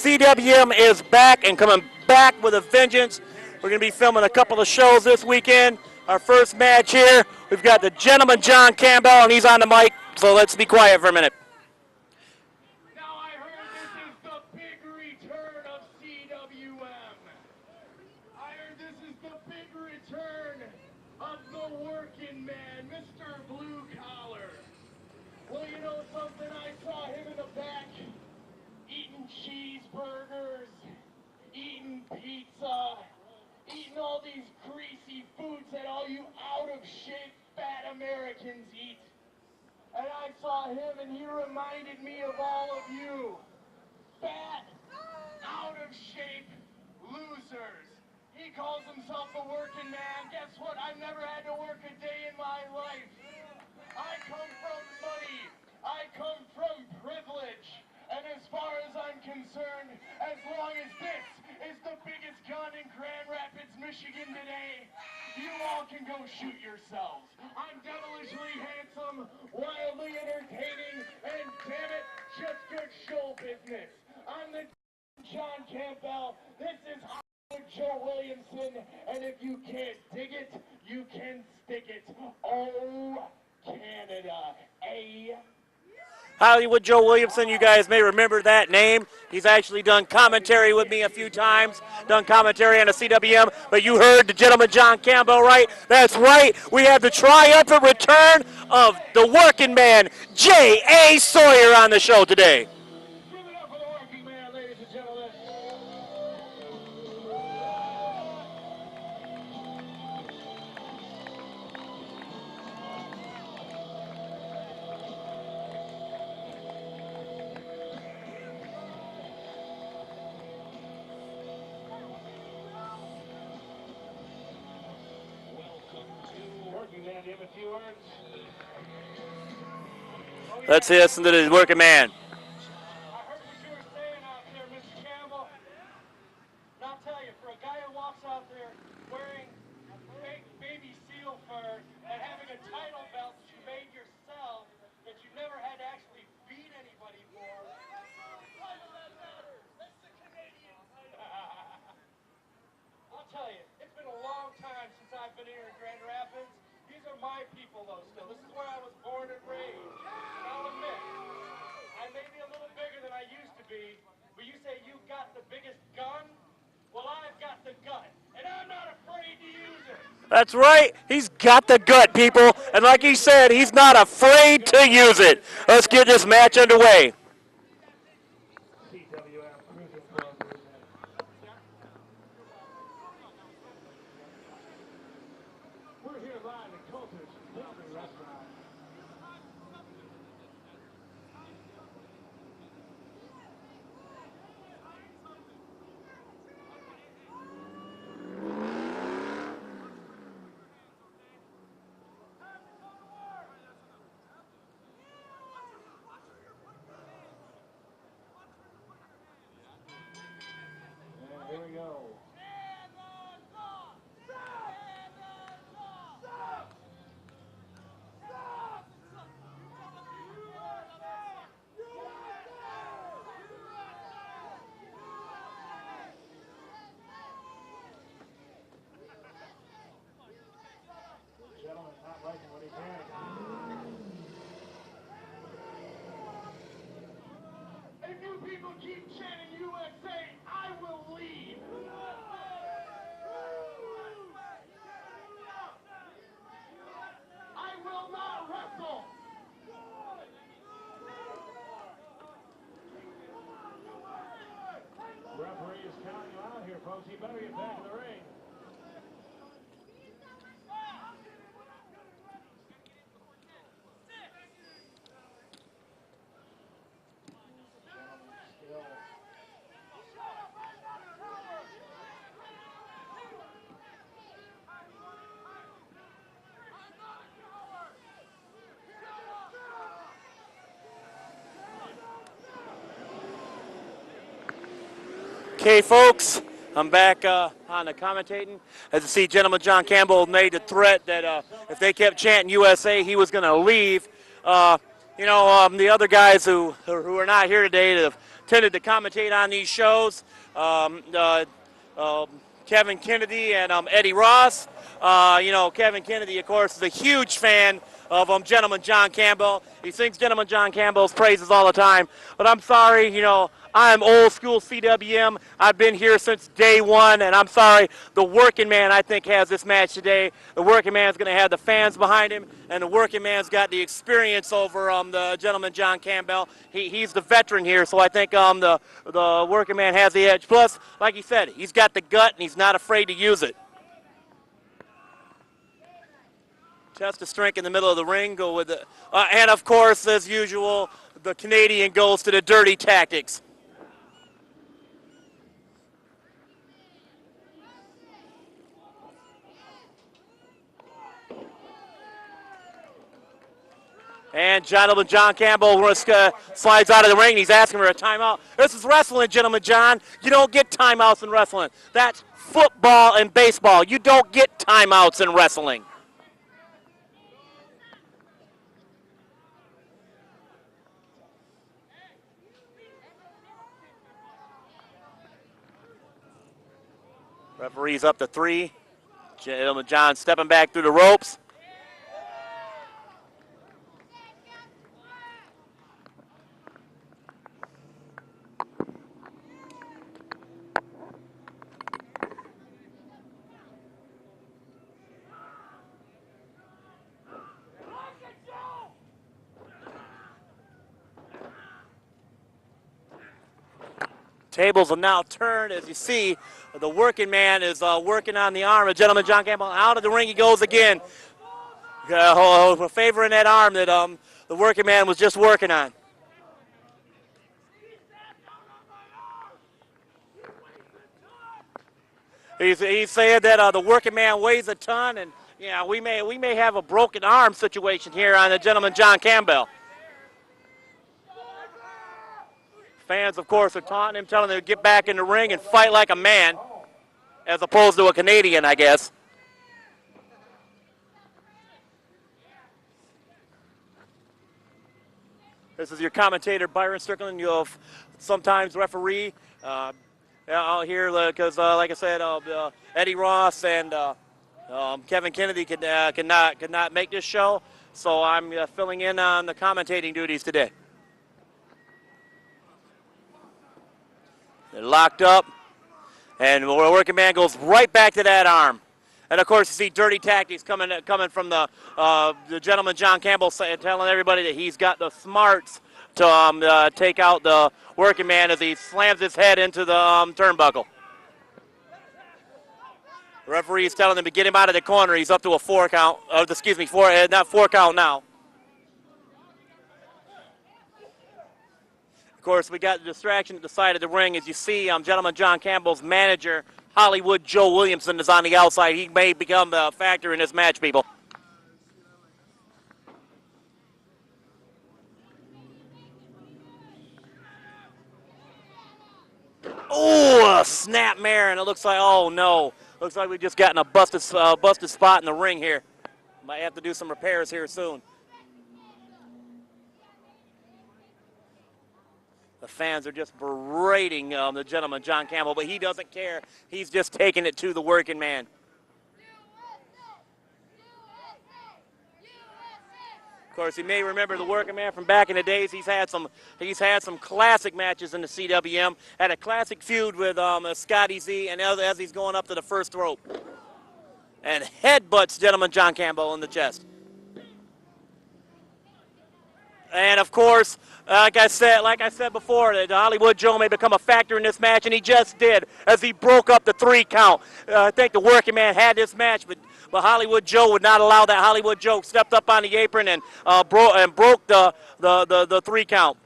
CWM is back and coming back with a vengeance. We're going to be filming a couple of shows this weekend. Our first match here, we've got the gentleman John Campbell, and he's on the mic, so let's be quiet for a minute. Now I heard this is the big return of CWM. I heard this is the big return of the working man, Mr. Blue Collar. Well, you know something? I saw him in the back eating cheeseburgers, eating pizza, eating all these greasy foods that all you out-of-shape fat Americans eat. And I saw him and he reminded me of all of you. Fat, out-of-shape losers. He calls himself a working man. Guess what? I've never had to work a day in my life. I come from money. I come from privilege. And as far as I'm concerned, as long as this is the biggest gun in Grand Rapids, Michigan today, you all can go shoot yourselves. I'm devilishly handsome, wildly entertaining, and damn it, just good show business. I'm the John Campbell. This is Hollywood Joe Williamson, and if you can't dig it, you can stick it. Oh, Canada, eh? Hollywood Joe Williamson, you guys may remember that name. He's actually done commentary with me a few times, done commentary on the CWM, but you heard the gentleman John Campbell, right? That's right. We have the triumphant return of the working man, J.A. Sawyer, on the show today. Give it up for the working man, ladies and gentlemen. Let's listen to the working man. I heard what you were saying out there, Mr. Campbell. And I'll tell you, for a guy who walks out there wearing a fake baby seal fur and having a title belt that you made yourself, that you never had to actually beat anybody for. Why does that matter? That's the Canadian title. I'll tell you, it's been a long time since I've been here in Grand Rapids. These are my people, though, still. This is where I was born and raised. I'll admit, I may be a little bigger than I used to be, but you say you've got the biggest gun? Well, I've got the gut, and I'm not afraid to use it. That's right. He's got the gut, people. And like he said, he's not afraid to use it. Let's get this match underway. We're here live at Coulter's Family Restaurant. And here we go. Gentleman's not liking what he's hearing. If you people keep chanting USA, I will leave. I will not wrestle. Referee is counting you out here, folks. You better get back in the ring. Okay, folks, I'm back on the commentating. As you see, gentleman John Campbell made the threat that if they kept chanting USA, he was going to leave. The other guys who are not here today, tended to commentate on these shows. Kevin Kennedy and Eddie Ross. Kevin Kennedy, of course, is a huge fan of Gentleman John Campbell. He sings Gentleman John Campbell's praises all the time. But I'm sorry, I'm old school CWM. I've been here since day one, and I'm sorry. The working man, I think, has this match today. The working man's going to have the fans behind him, and the working man's got the experience over the Gentleman John Campbell. He's the veteran here, so I think the working man has the edge. Plus, like he said, he's got the gut, and he's not afraid to use it. Test of strength in the middle of the ring. Go with it. And, of course, as usual, the Canadian goes to the dirty tactics. And Gentleman John Campbell slides out of the ring. He's asking for a timeout. This is wrestling, Gentleman John. You don't get timeouts in wrestling. That's football and baseball. You don't get timeouts in wrestling. Referee's up to 3. Gentleman John stepping back through the ropes. Tables will now turn. As you see, the working man is working on the arm of Gentleman John Campbell. Out of the ring he goes again, favoring that arm that the working man was just working on. He's saying that the working man weighs a ton, and we may have a broken arm situation here on the Gentleman John Campbell. Fans, of course, are taunting him, telling him to get back in the ring and fight like a man, as opposed to a Canadian, I guess. This is your commentator, Byron Strickland. You'll sometimes referee out here because, like I said, Eddie Ross and Kevin Kennedy could not make this show, so I'm filling in on the commentating duties today. They're locked up, and the working man goes right back to that arm. And, of course, you see dirty tactics coming from the Gentleman John Campbell telling everybody that he's got the smarts to take out the working man as he slams his head into the turnbuckle. The referee is telling him to get him out of the corner. He's up to a 4 count. Not 4 count now. Of course, we got the distraction at the side of the ring. As you see, Gentleman John Campbell's manager, Hollywood Joe Williamson, is on the outside. He may become a factor in this match, people. Oh, a snapmare, and it looks like, oh no. Looks like we've just gotten a busted spot in the ring here. Might have to do some repairs here soon. The fans are just berating the Gentleman John Campbell, but he doesn't care. He's just taking it to the working man. Of course, you may remember the working man from back in the days. He's had some classic matches in the CWM. Had a classic feud with Scotty Z, and as he's going up to the first rope, and headbutts Gentleman John Campbell in the chest. And of course, like I said before, that Hollywood Joe may become a factor in this match, and he just did as he broke up the 3 count. I think the working man had this match, but Hollywood Joe would not allow that. Hollywood Joe stepped up on the apron and broke the 3 count.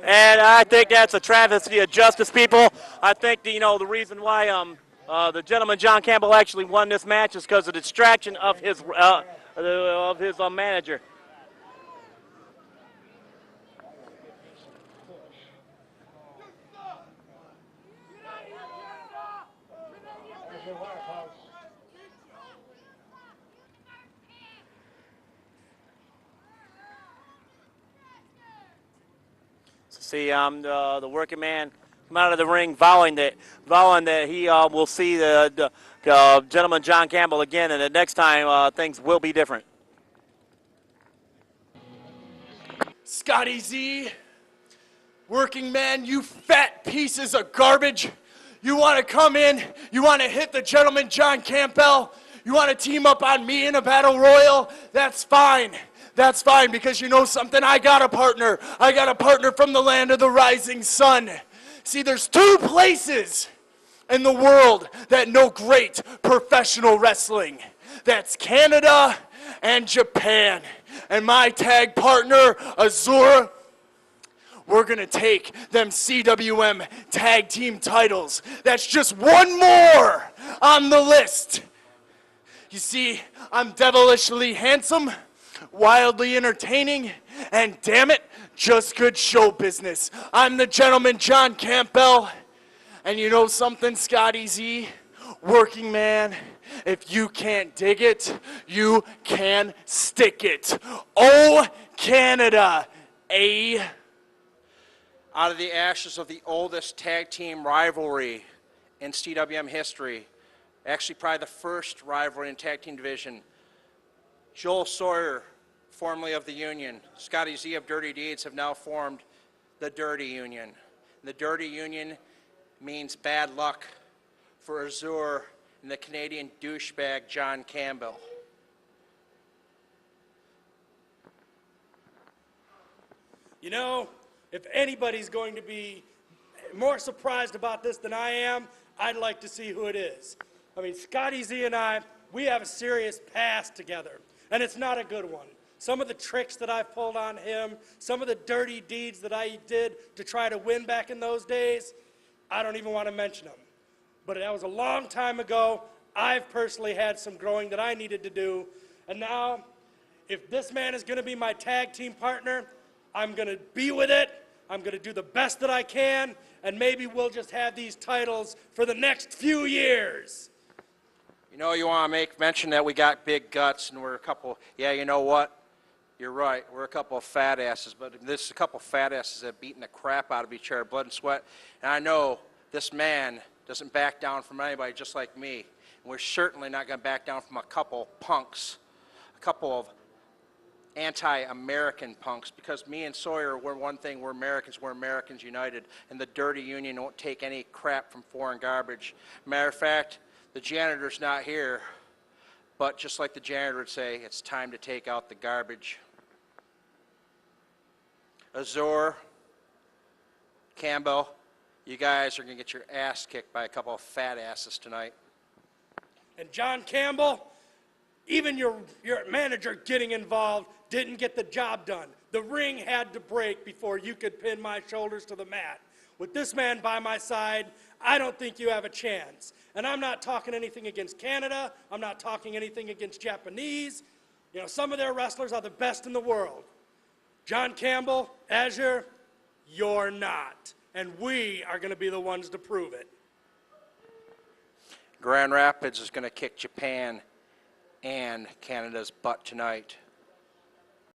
And I think that's a travesty of justice, people. I think the reason why the Gentleman John Campbell actually won this match is because of the distraction of his manager. See, the working man come out of the ring vowing that he will see the gentleman John Campbell again, and the next time things will be different. Scotty Z, working man, you fat pieces of garbage. You want to come in, you want to hit the gentleman John Campbell, you want to team up on me in a battle royal, that's fine. That's fine, because you know something, I got a partner. I got a partner from the land of the rising sun. See, there's two places in the world that know great professional wrestling. That's Canada and Japan. And my tag partner, Azura, we're going to take them CWM tag team titles. That's just one more on the list. You see, I'm devilishly handsome, wildly entertaining, and damn it, just good show business. I'm the gentleman John Campbell, and you know something, Scotty Z? Working man, if you can't dig it, you can stick it. Oh, Canada, eh? Out of the ashes of the oldest tag team rivalry in CWM history, actually probably the first rivalry in tag team division, Joel Sawyer, formerly of the Union, Scotty Z of Dirty Deeds, have now formed the Dirty Union. The Dirty Union means bad luck for Azure and the Canadian douchebag John Campbell. You know, if anybody's going to be more surprised about this than I am, I'd like to see who it is. I mean, Scotty Z and I, we have a serious past together, and it's not a good one. Some of the tricks that I've pulled on him, some of the dirty deeds that I did to try to win back in those days, I don't even want to mention them. But that was a long time ago. I've personally had some growing that I needed to do, and now, if this man is going to be my tag team partner, I'm going to be with it. I'm going to do the best that I can, and maybe we'll just have these titles for the next few years. You know, you want to make mention that we got big guts and we're a couple, yeah, you know what? You're right, we're a couple of fat asses, but this is a couple of fat asses that have beaten the crap out of each other, blood and sweat. And I know this man doesn't back down from anybody just like me. And we're certainly not going to back down from a couple punks, a couple of anti-American punks, because me and Sawyer, we're one thing, we're Americans united, and the Dirty Union won't take any crap from foreign garbage. Matter of fact, the janitor's not here, but just like the janitor would say, it's time to take out the garbage. Azure, Campbell, you guys are going to get your ass kicked by a couple of fat asses tonight. And John Campbell, even your manager getting involved didn't get the job done. The ring had to break before you could pin my shoulders to the mat. With this man by my side, I don't think you have a chance. And I'm not talking anything against Canada. I'm not talking anything against Japanese. You know, some of their wrestlers are the best in the world. John Campbell, Azure, you're not. And we are going to be the ones to prove it. Grand Rapids is going to kick Japan and Canada's butt tonight.